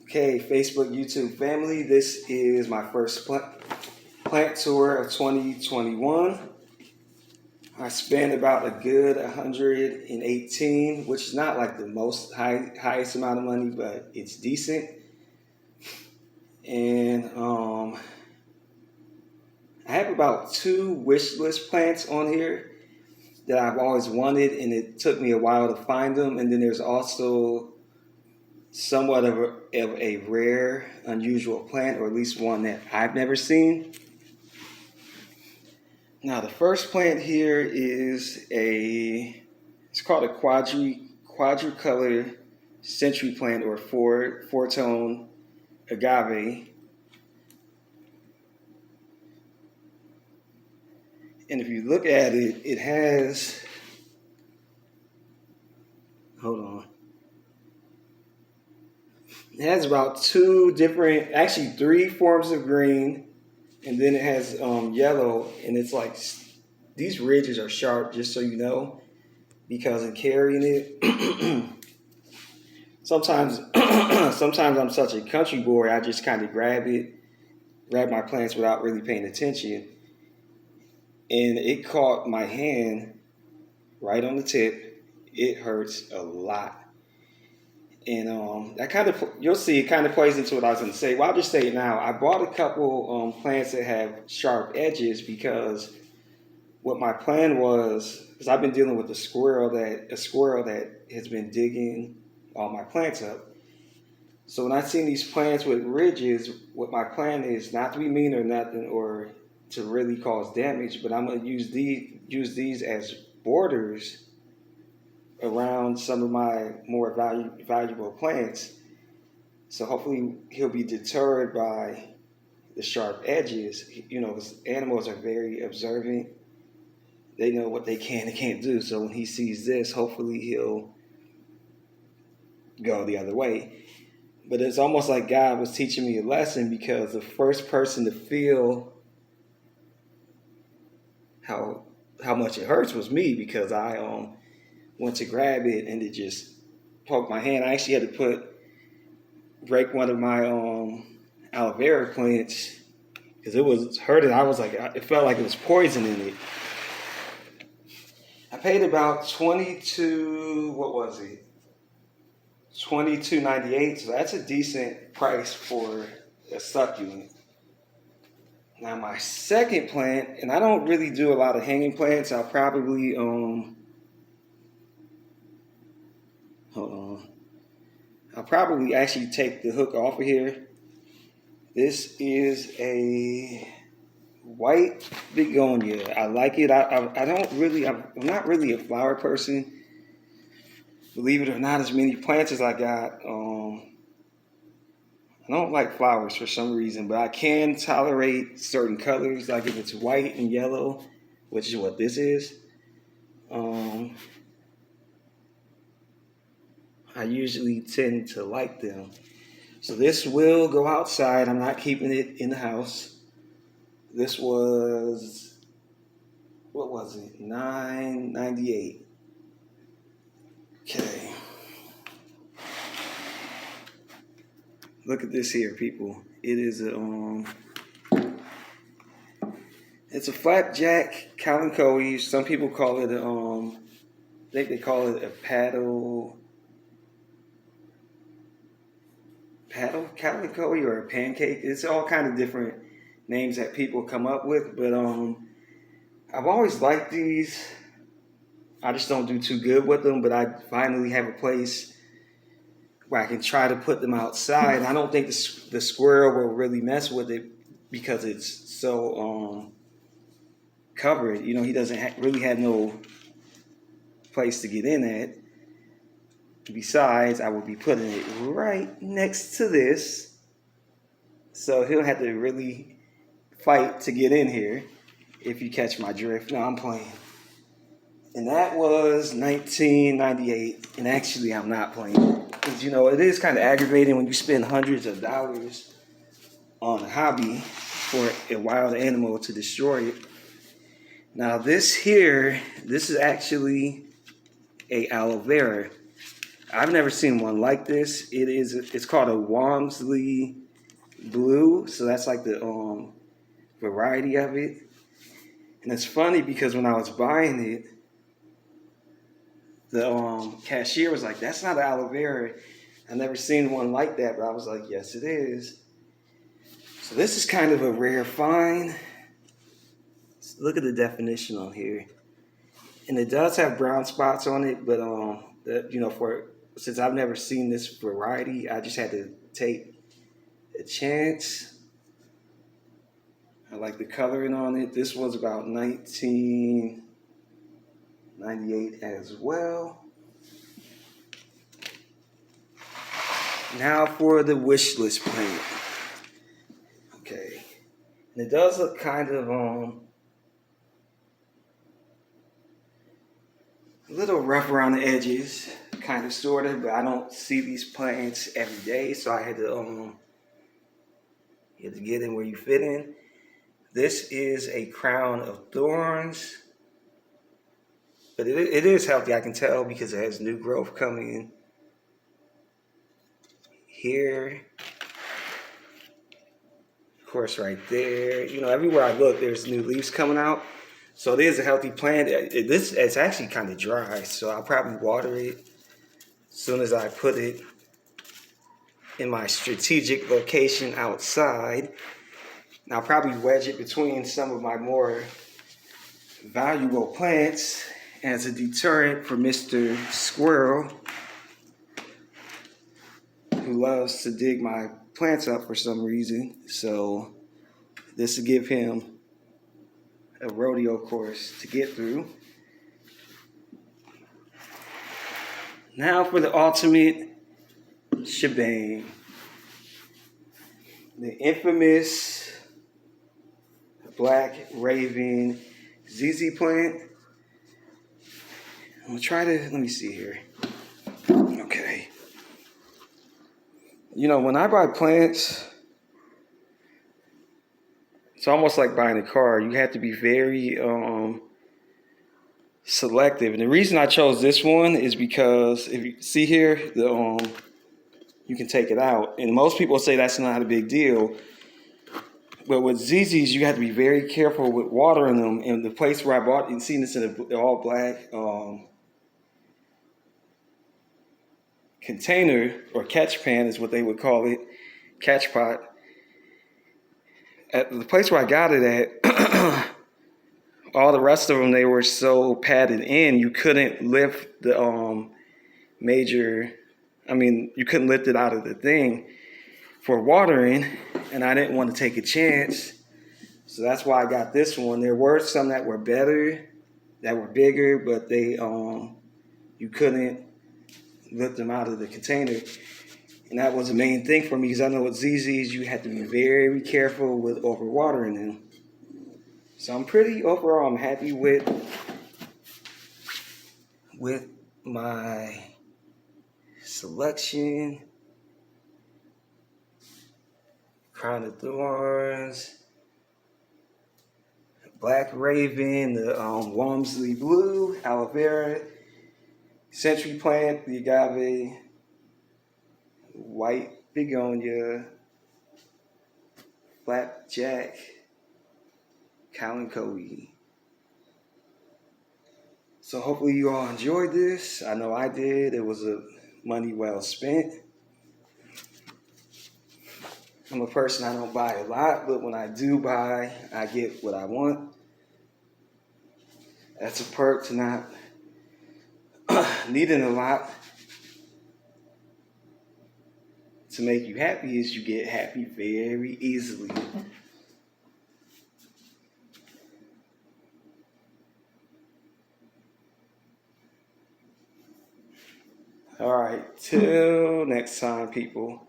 Okay, Facebook, YouTube family, this is my first plant tour of 2021. I spent about a good 118, which is not like the most highest amount of money, but it's decent. And I have about 2 wish list plants on here that I've always wanted, and it took me a while to find them. And then there's also somewhat of a rare, unusual plant, or at least one that I've never seen. Now, the first plant here is it's called a quadricolor century plant, or four-tone agave. And if you look at it, it has, hold on. It has about 2 different, actually 3 forms of green, and then it has yellow, and it's like, these ridges are sharp, just so you know, because in carrying it, sometimes I'm such a country boy, I just kind of grab my plants without really paying attention, and it caught my hand right on the tip. It hurts a lot. And that kind of, you'll see, it kind of plays into what I was going to say. Well, I'll just say it now. I bought a couple plants that have sharp edges because what my plan was, because I've been dealing with a squirrel that has been digging all my plants up. So when I see these plants with ridges, what my plan is not to be mean or nothing, or to really cause damage, but I'm going to use these as borders around some of my more valuable plants. So hopefully he'll be deterred by the sharp edges. You know, because animals are very observant. They know what they can and can't do. So when he sees this, hopefully he'll go the other way. But it's almost like God was teaching me a lesson, because the first person to feel how much it hurts was me, because I went to grab it and it just poked my hand. I actually had to break one of my aloe vera plants because it was hurting. I was like, it felt like it was poison in it. I paid about $22.98. So that's a decent price for a succulent. Now my second plant, and I don't really do a lot of hanging plants. I'll probably I'll probably actually take the hook off of here. This is a white begonia. I like it. I'm not really a flower person. Believe it or not, as many plants as I got, I don't like flowers for some reason, but I can tolerate certain colors, like if it's white and yellow, which is what this is. I usually tend to like them. So this will go outside. I'm not keeping it in the house. This was, what was it? $9.98. Okay. Look at this here, people. It is it's a flapjack calanchoe. Some people call it I think they call it a paddle calanchoe or a pancake. It's all kind of different names that people come up with, but I've always liked these. I just don't do too good with them, but I finally have a place where I can try to put them outside. I don't think the squirrel will really mess with it because it's so covered. You know, he doesn't really have no place to get in at. Besides, I will be putting it right next to this, so he'll have to really fight to get in here, if you catch my drift. No, I'm playing. And that was $19.98, and actually I'm not playing, because you know it is kind of aggravating when you spend hundreds of dollars on a hobby for a wild animal to destroy it. Now this is actually a aloe vera. I've never seen one like this. It's called a Walmsley Blue, so that's like the variety of it. And it's funny because when I was buying it, the cashier was like, "That's not aloe vera." I never seen one like that, but I was like, "Yes, it is." So this is kind of a rare find. Look at the definition on here, and it does have brown spots on it, but for since I've never seen this variety, I just had to take a chance. I like the coloring on it. This was about 1998 as well. Now for the wish list plant. Okay, and it does look kind of a little rough around the edges, kind of sort of, but I don't see these plants every day, so I had to get in where you fit in. This is a crown of thorns, but it is healthy. I can tell because it has new growth coming here. Of course, right there. Everywhere I look, there's new leaves coming out. So it is a healthy plant. It's actually kind of dry, so I'll probably water it as soon as I put it in my strategic location outside. And I'll probably wedge it between some of my more valuable plants as a deterrent for Mr. Squirrel, who loves to dig my plants up for some reason. So this will give him a rodeo course to get through. Now for the ultimate shebang. The infamous Black Raven ZZ plant. I'm gonna try to, let me see here. Okay. When I buy plants, it's almost like buying a car. You have to be very selective. And the reason I chose this one is because if you see here, you can take it out. And most people say that's not a big deal. But with ZZs, you have to be very careful with watering them. And the place where I bought, you see this in an all black container, or catch pan is what they would call it, catch pot. At the place where I got it at, all the rest of them, they were so padded in, you couldn't lift the you couldn't lift it out of the thing for watering, and I didn't want to take a chance. So that's why I got this one. There were some that were better, that were bigger, but they you couldn't lift them out of the container. And that was the main thing for me, because I know with ZZs, you have to be very careful with overwatering them. So I'm happy with my selection. Crown of Thorns, Black Raven, the Walmsley Blue, aloe vera, century plant, the agave, white begonia, flapjack, kalanchoe. So hopefully you all enjoyed this. I know I did. It was a money well spent. I'm a person, I don't buy a lot, but when I do buy, I get what I want. That's a perk to not needing a lot to make you happy, is you get happy very easily. All right, till next time, people.